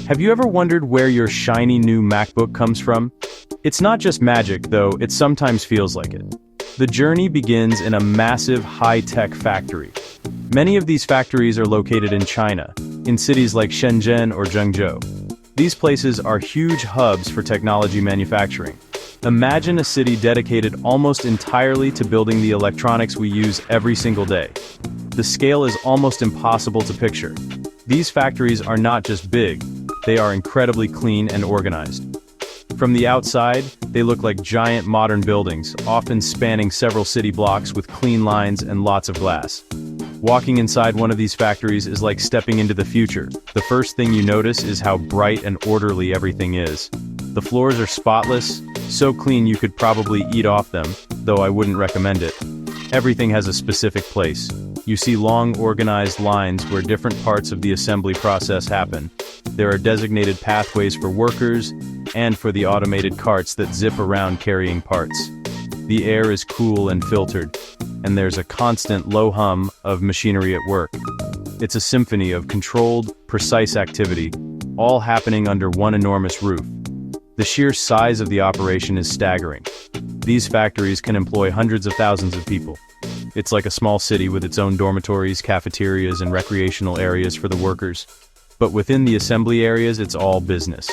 Have you ever wondered where your shiny new MacBook comes from? It's not just magic, though it sometimes feels like it. The journey begins in a massive high-tech factory. Many of these factories are located in China, in cities like Shenzhen or Zhengzhou. These places are huge hubs for technology manufacturing. Imagine a city dedicated almost entirely to building the electronics we use every single day. The scale is almost impossible to picture. These factories are not just big, they are incredibly clean and organized. From the outside, they look like giant modern buildings, often spanning several city blocks with clean lines and lots of glass. Walking inside one of these factories is like stepping into the future. The first thing you notice is how bright and orderly everything is. The floors are spotless, so clean you could probably eat off them, though I wouldn't recommend it. Everything has a specific place. You see long organized lines where different parts of the assembly process happen. There are designated pathways for workers and for the automated carts that zip around carrying parts. The air is cool and filtered, and there's a constant low hum of machinery at work. It's a symphony of controlled, precise activity, all happening under one enormous roof. The sheer size of the operation is staggering. These factories can employ hundreds of thousands of people. It's like a small city with its own dormitories, cafeterias, and recreational areas for the workers. But within the assembly areas, it's all business.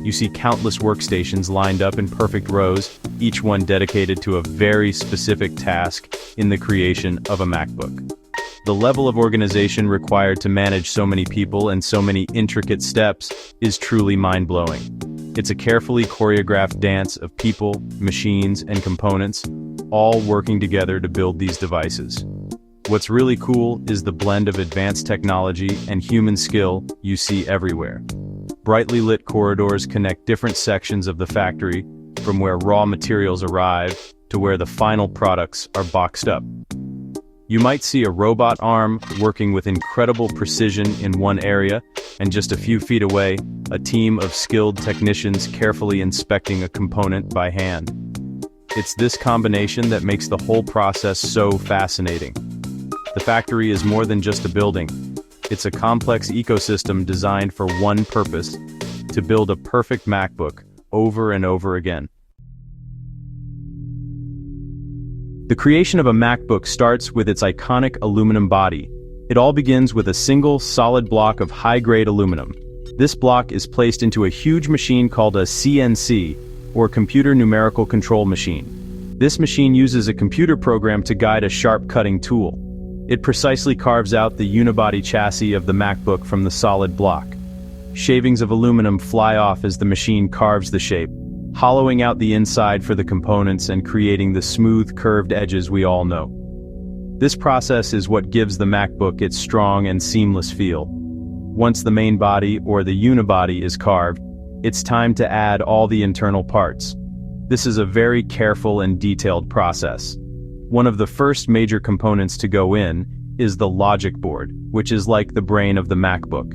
You see countless workstations lined up in perfect rows, each one dedicated to a very specific task in the creation of a MacBook. The level of organization required to manage so many people and so many intricate steps is truly mind-blowing. It's a carefully choreographed dance of people, machines, and components, all working together to build these devices. What's really cool is the blend of advanced technology and human skill you see everywhere. Brightly lit corridors connect different sections of the factory, from where raw materials arrive to where the final products are boxed up. You might see a robot arm working with incredible precision in one area, and just a few feet away, a team of skilled technicians carefully inspecting a component by hand. It's this combination that makes the whole process so fascinating. The factory is more than just a building. It's a complex ecosystem designed for one purpose: to build a perfect MacBook over and over again. The creation of a MacBook starts with its iconic aluminum body. It all begins with a single, solid block of high-grade aluminum. This block is placed into a huge machine called a CNC, or Computer Numerical Control Machine. This machine uses a computer program to guide a sharp cutting tool. It precisely carves out the unibody chassis of the MacBook from the solid block. Shavings of aluminum fly off as the machine carves the shape, hollowing out the inside for the components and creating the smooth, curved edges we all know. This process is what gives the MacBook its strong and seamless feel. Once the main body, or the unibody, is carved, it's time to add all the internal parts. This is a very careful and detailed process. One of the first major components to go in is the logic board, which is like the brain of the MacBook.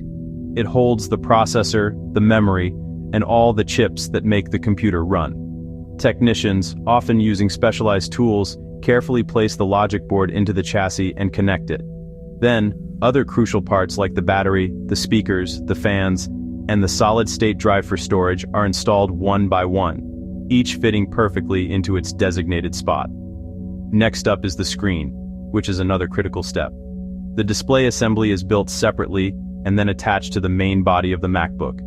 It holds the processor, the memory, and all the chips that make the computer run. Technicians, often using specialized tools, carefully place the logic board into the chassis and connect it. Then, other crucial parts like the battery, the speakers, the fans, and the solid-state drive for storage are installed one by one, each fitting perfectly into its designated spot. Next up is the screen, which is another critical step. The display assembly is built separately and then attached to the main body of the MacBook.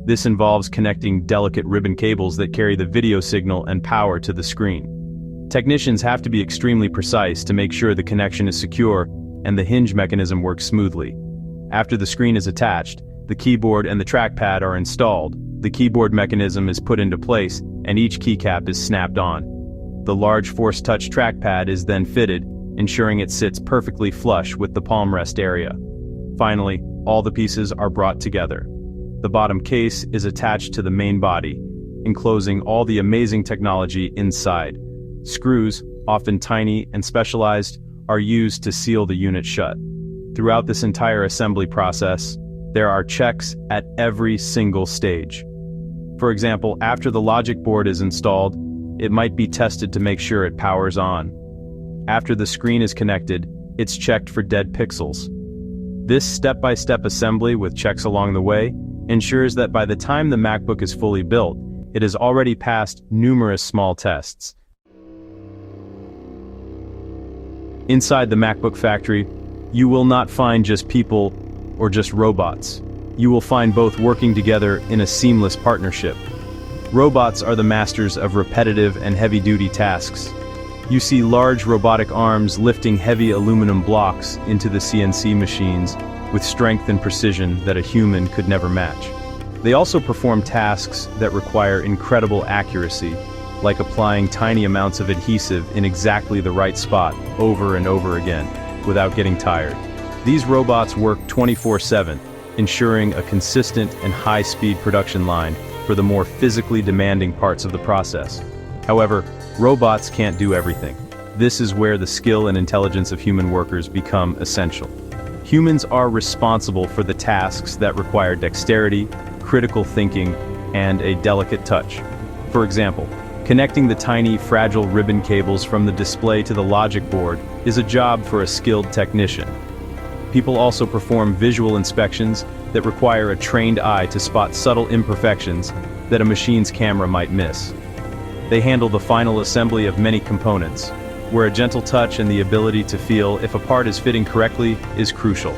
This involves connecting delicate ribbon cables that carry the video signal and power to the screen. Technicians have to be extremely precise to make sure the connection is secure and the hinge mechanism works smoothly. After the screen is attached, the keyboard and the trackpad are installed, the keyboard mechanism is put into place, and each keycap is snapped on. The large Force Touch trackpad is then fitted, ensuring it sits perfectly flush with the palm rest area. Finally, all the pieces are brought together. The bottom case is attached to the main body, enclosing all the amazing technology inside. Screws, often tiny and specialized, are used to seal the unit shut. Throughout this entire assembly process, there are checks at every single stage. For example, after the logic board is installed, it might be tested to make sure it powers on. After the screen is connected, it's checked for dead pixels. This step-by-step assembly with checks along the way ensures that by the time the MacBook is fully built, it has already passed numerous small tests. Inside the MacBook factory, you will not find just people or just robots. You will find both working together in a seamless partnership. Robots are the masters of repetitive and heavy-duty tasks. You see large robotic arms lifting heavy aluminum blocks into the CNC machines with strength and precision that a human could never match. They also perform tasks that require incredible accuracy, like applying tiny amounts of adhesive in exactly the right spot over and over again, without getting tired. These robots work 24/7, ensuring a consistent and high-speed production line for the more physically demanding parts of the process. However, robots can't do everything. This is where the skill and intelligence of human workers become essential. Humans are responsible for the tasks that require dexterity, critical thinking, and a delicate touch. For example, connecting the tiny, fragile ribbon cables from the display to the logic board is a job for a skilled technician. People also perform visual inspections that require a trained eye to spot subtle imperfections that a machine's camera might miss. They handle the final assembly of many components, where a gentle touch and the ability to feel if a part is fitting correctly is crucial.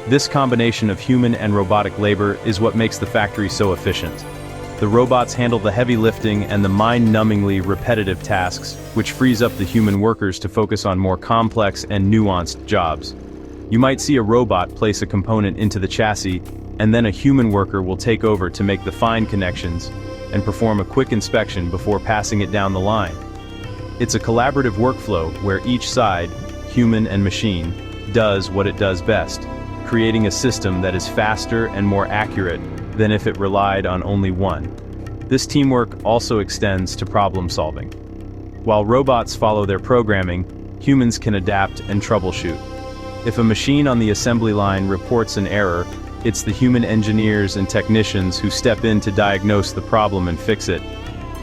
This combination of human and robotic labor is what makes the factory so efficient. The robots handle the heavy lifting and the mind-numbingly repetitive tasks, which frees up the human workers to focus on more complex and nuanced jobs. You might see a robot place a component into the chassis, and then a human worker will take over to make the fine connections and perform a quick inspection before passing it down the line. It's a collaborative workflow where each side, human and machine, does what it does best, creating a system that is faster and more accurate than if it relied on only one. This teamwork also extends to problem solving. While robots follow their programming, humans can adapt and troubleshoot. If a machine on the assembly line reports an error, it's the human engineers and technicians who step in to diagnose the problem and fix it.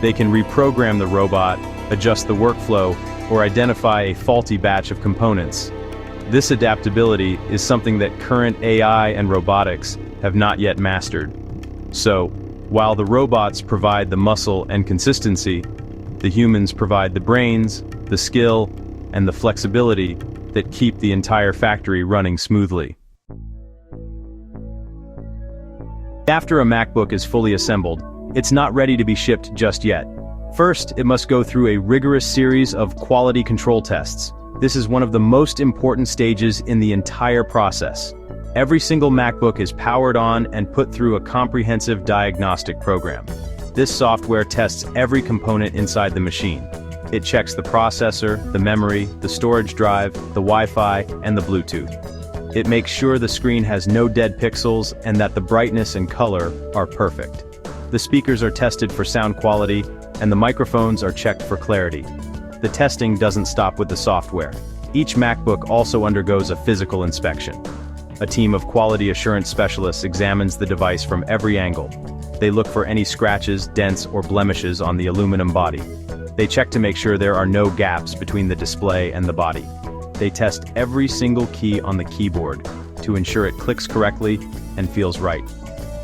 They can reprogram the robot, adjust the workflow, or identify a faulty batch of components. This adaptability is something that current AI and robotics have not yet mastered. So, while the robots provide the muscle and consistency, the humans provide the brains, the skill, and the flexibility that keep the entire factory running smoothly. After a MacBook is fully assembled, it's not ready to be shipped just yet. First, it must go through a rigorous series of quality control tests. This is one of the most important stages in the entire process. Every single MacBook is powered on and put through a comprehensive diagnostic program. This software tests every component inside the machine. It checks the processor, the memory, the storage drive, the Wi-Fi, and the Bluetooth. It makes sure the screen has no dead pixels and that the brightness and color are perfect. The speakers are tested for sound quality, and the microphones are checked for clarity. The testing doesn't stop with the software. Each MacBook also undergoes a physical inspection. A team of quality assurance specialists examines the device from every angle. They look for any scratches, dents, or blemishes on the aluminum body. They check to make sure there are no gaps between the display and the body. They test every single key on the keyboard to ensure it clicks correctly and feels right.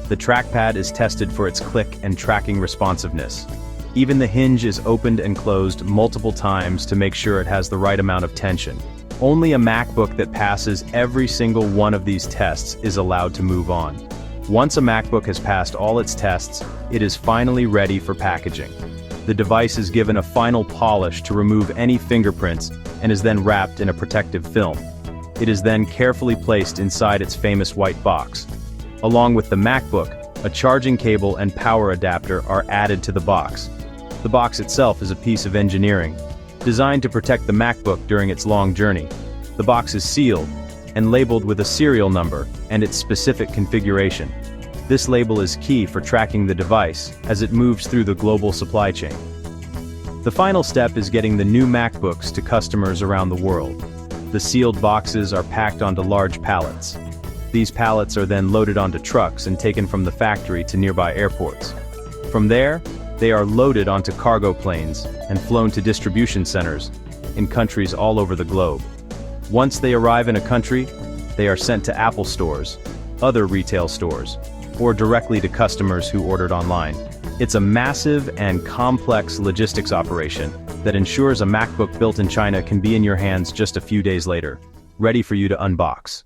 The trackpad is tested for its click and tracking responsiveness. Even the hinge is opened and closed multiple times to make sure it has the right amount of tension. Only a MacBook that passes every single one of these tests is allowed to move on. Once a MacBook has passed all its tests, it is finally ready for packaging. The device is given a final polish to remove any fingerprints and is then wrapped in a protective film. It is then carefully placed inside its famous white box. Along with the MacBook, a charging cable and power adapter are added to the box. The box itself is a piece of engineering, designed to protect the MacBook during its long journey. The box is sealed and labeled with a serial number and its specific configuration. This label is key for tracking the device as it moves through the global supply chain. The final step is getting the new MacBooks to customers around the world. The sealed boxes are packed onto large pallets. These pallets are then loaded onto trucks and taken from the factory to nearby airports. From there, they are loaded onto cargo planes and flown to distribution centers in countries all over the globe. Once they arrive in a country, they are sent to Apple stores, other retail stores, or directly to customers who ordered online. It's a massive and complex logistics operation that ensures a MacBook built in China can be in your hands just a few days later, ready for you to unbox.